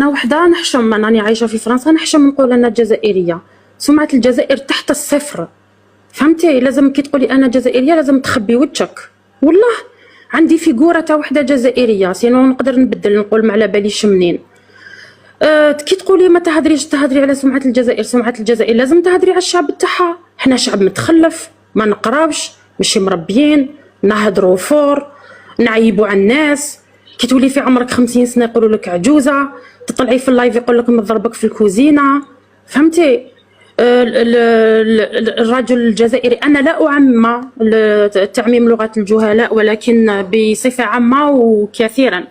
أنا وحدة نحشم، أنني عايشة في فرنسا، نحشم نقول أنا جزائرية. سمعة الجزائر تحت الصفر، فهمتي؟ لازم كي تقولي أنا جزائرية لازم تخبي وجهك. والله عندي فيغورة تاع وحدة جزائرية، سينو نقدر نبدل نقول ما على باليش منين. كي تقولي ما تهدريش تهدري على سمعة الجزائر، سمعة الجزائر لازم تهدري على الشعب تاعها. حنا شعب متخلف، ما نقراوش، ماشي مربيين، نهضروا فور، نعيبوا على الناس. كي تولي في عمرك 50 سنة يقولوا لك عجوزة، تطلعي في اللايف يقول لك مضربك في الكوزينة، فهمتي؟ الرجل الجزائري، أنا لا أعمم تعميم لغة الجهلاء، ولكن بصفة عامة وكثيرا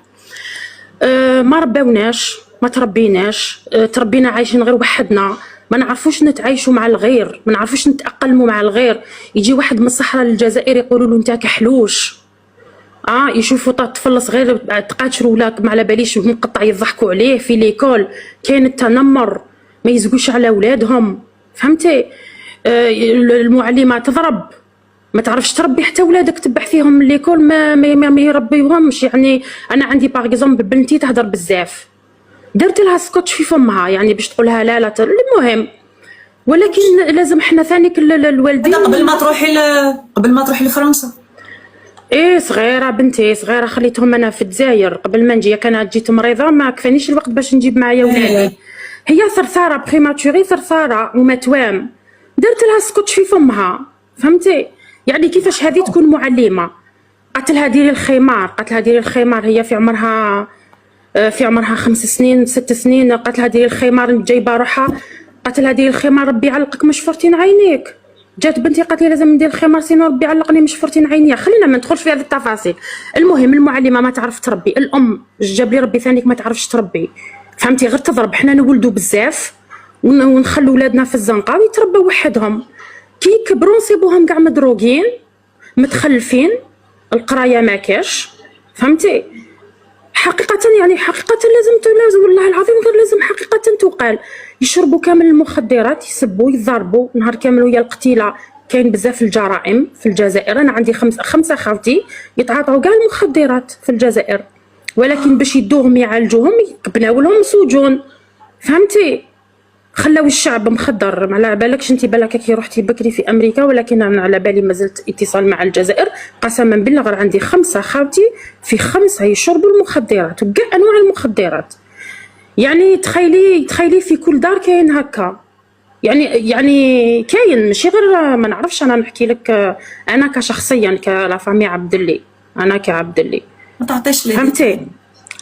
ما ربوناش، ما تربيناش، تربينا عايشين غير وحدنا، ما نعرفوش نتعايشوا مع الغير، ما نعرفوش نتأقلموا مع الغير. يجي واحد من الصحراء للجزائر يقولوا له انت كحلوش، يشوفوا طفل صغير تقاتلوا ولا ما على باليش مقطع يضحكوا عليه في ليكول، كاين التنمر، ما يزقوش على اولادهم، فهمتي؟ المعلمه تضرب، ما تعرفش تربي حتى ولادك، تبع فيهم من ليكول ما يربيوهمش. يعني انا عندي باغ اكزومبل بنتي تهضر بزاف، درت لها سكوتش في فمها يعني باش تقولها لا المهم، ولكن لازم حنا ثاني الوالدين. قبل ما تروحي لفرنسا؟ ايه صغيره بنتي صغيره، خليتهم انا في الجزائر قبل ما نجي، كانت جيت مريضه ما كفانيش الوقت باش نجيب معايا ولادي. هي ثرثاره بريماتوري، ثرثاره ومتوام، درت لها سكوتش في فمها، فهمتي؟ يعني كيفاش هذه تكون معلمه؟ قالت لها ديري الخمار، قالت لها ديري الخمار، هي في عمرها 5 سنين 6 سنين، قالت لها ديري الخمار، جايبه روحها، قالت لها ديري الخمار ربي يعلقك مش فرتين عينيك. جات بنتي قالت لي لازم ندير الخمار سينو ربي يعلقني مش فرتين عينيا. خلينا ما ندخلش في هذه التفاصيل. المهم المعلمه ما تعرف تربي، الام جاب لي ربي ثانيك ما تعرفش تربي، فهمتي؟ غير تضرب. حنا نولدوا بزاف ونخلوا ولادنا في الزنقه ويتربوا وحدهم، كي يكبروا نصيبوهم كاع مدروقين متخلفين، القرايه ما كاش، فهمتي؟ حقيقة يعني حقيقة لازم والله العظيم غير لازم حقيقة تقال. يشربوا كامل المخدرات، يسبوا يضربوا نهار كامل، ويا القتيلة كاين بزاف الجرائم في الجزائر. أنا عندي خمسة خاوتي يتعاطوا كاع المخدرات في الجزائر، ولكن باش يدوهم يعالجوهم بناو لهم سجون، فهمتي؟ خلاو الشعب مخدر. ما على بالكش انت، بالك كي رحتي بكري في امريكا، ولكن انا على بالي مازلت اتصال مع الجزائر. قسما بالله غير عندي 5 خاوتي في 5 يشربوا المخدرات وكاع انواع المخدرات. يعني تخيلي في كل دار كاين هكا، يعني كاين، ماشي غير ما نعرفش. انا نحكي لك انا كشخصيا كلا فامي عبد الله، انا كعبد الله ما تعطيش لي، فهمتي؟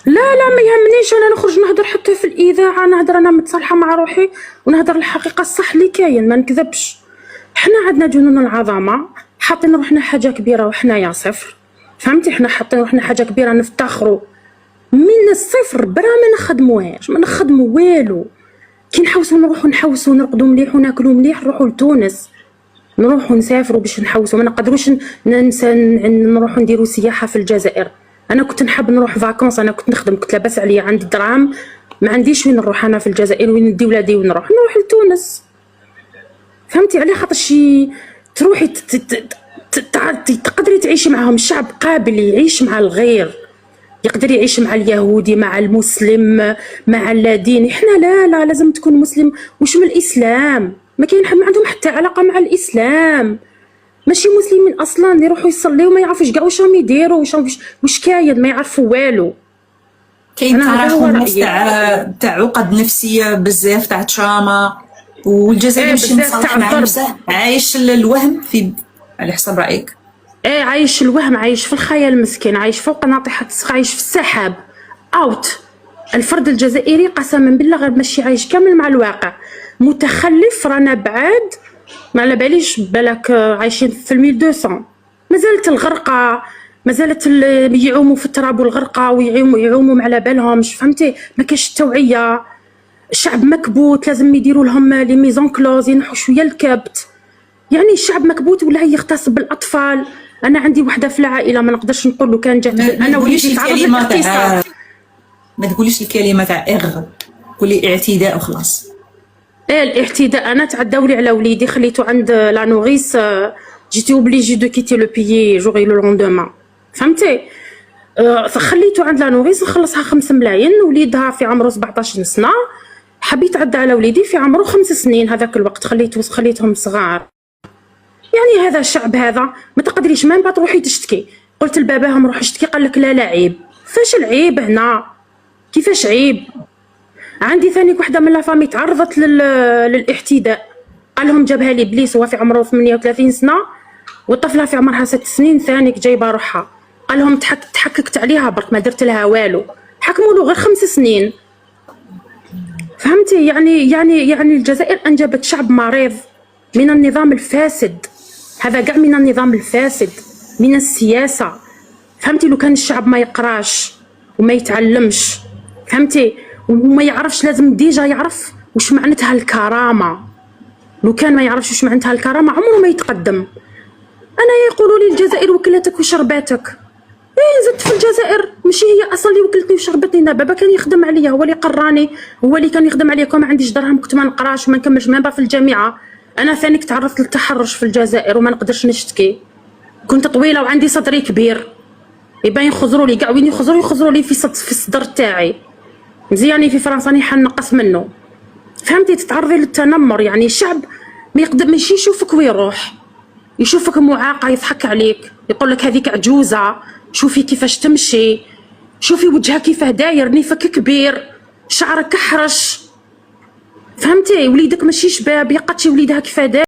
لا ما يهمنيش انا نخرج نهضر حتى في الاذاعه، نهضر انا متصالحه مع روحي ونهضر الحقيقه الصح اللي كاين، ما نكذبش. حنا عندنا جنون العظمه، حاطين روحنا حاجه كبيره وحنايا صفر، فهمتي؟ حنا حاطين روحنا حاجه كبيره نفتخروا من الصفر، برا ما نخدموهاش، ما نخدموا والو. كي نحوسوا نروحوا نرقدوا مليح وناكلوا مليح، نروحوا لتونس، نروحوا نسافروا باش نحوسوا. ما نقدروش نروحوا نديروا سياحه في الجزائر. انا كنت نحب نروح فاكونس، انا كنت نخدم، كنت لاباس عليا، عندي دراهم، ما عنديش وين نروح انا في الجزائر، وين ندي ولادي وين نروح لتونس، فهمتي؟ على خاطر شي تروحي تقدري تعيشي معهم. الشعب قابل يعيش مع الغير، يقدر يعيش مع اليهودي، مع المسلم، مع اللاديني. احنا لا لازم تكون مسلم. وش من الاسلام؟ ما كاين حد ما عندهم حتى علاقه مع الاسلام، ماشي مسلمين اصلا، يروحوا يصليو ما يعرفوش كاع واش راهم يديروا، واش كاين، ما يعرفوا والو. كاين تراكم تاع عقد نفسيه بزاف، تاع تراما، والجزائر ماشي مصالح مع نفسه، عايش الوهم في على حسب رايك. عايش الوهم، عايش في الخيال مسكين، عايش فوق ناطحه السقف، عايش في السحاب اوت. الفرد الجزائري قسما بالله غير ماشي عايش كامل مع الواقع، متخلف، رانا بعاد، ما على باليش بالك عايشين في 1200. مازالت الغرقه، مازالت يعوموا في التراب والغرقه ويعوموا على بالهمش، فهمتي؟ ما كاش توعيه، الشعب مكبوت، لازم يديروا لهم لي ميزون كلوز، ينحوا شويه الكبت. يعني الشعب مكبوت ولا يغتصب بالاطفال. انا عندي وحده في العائله ما نقدرش نقول له كان جات انا وليت نتعرض للاغتصاب. ما تقوليش الكلمه تاع قولي اعتداء وخلاص. الاعتداء، انا تعداو لي على وليدي، خليته عند لا نوريس، جيتي اوبليجي دو كيتي لو بيي جوغي لو لوندومان، فهمتي؟ خليته عند لا نوريس نخلصها 5 ملايين. وليدها في عمره 17 سنه، حبيت عدى على وليدي في عمره 5 سنين. هذاك الوقت خليتهم صغار. يعني هذا الشعب هذا ما تقدريش ما تروحي تشتكي. قلت لباباهم روح اشتكي، قال لك لا لا عيب. فاش العيب هنا؟ كيفاش عيب؟ عندي ثاني وحده من لافامي تعرضت للاعتداء، قال لهم جابها لي بليس. هو في عمره 38 سنه والطفله في عمرها 6 سنين ثانيك جايبه روحها. قال لهم تحككت عليها برك ما درت لها والو، حكموا له غير 5 سنين. فهمتي؟ يعني الجزائر انجبت شعب مريض من النظام الفاسد. هذا كاع من النظام الفاسد، من السياسه. فهمتي؟ لو كان الشعب ما يقراش وما يتعلمش، فهمتي، وما يعرفش، لازم ديجا يعرف وش معناتها الكرامه. لو كان ما يعرفش وش معناتها الكرامه عمره ما يتقدم. انا يقولوا لي الجزائر وكلتك وشرباتك. زدت في الجزائر، ماشي هي اصلا اللي وكلتني وشربتني. بابا كان يخدم عليا، هو اللي قراني، هو اللي كان يخدم عليا. كون ما عنديش درهم كنت ما نقراش وما نكملش مابا في الجامعه. انا ثاني تعرضت للتحرش في الجزائر وما نقدرش نشتكي. كنت طويله وعندي صدري كبير، يبان يخزروا لي كاع وين يخزروا لي في الصدر تاعي. مزياني في فرنسا راني حنقص منه. فهمتي؟ تتعرضي للتنمر. يعني الشعب ما يقدر ماشي يشوفك ويروح، يشوفك معاقه يضحك عليك، يقول لك هذيك عجوزه، شوفي كيفاش تمشي، شوفي وجهها كيفاه داير، نيفك كبير، شعرك كحرش. فهمتي؟ وليدك ماشي شباب، يقاتشي وليدها كيفاه داير.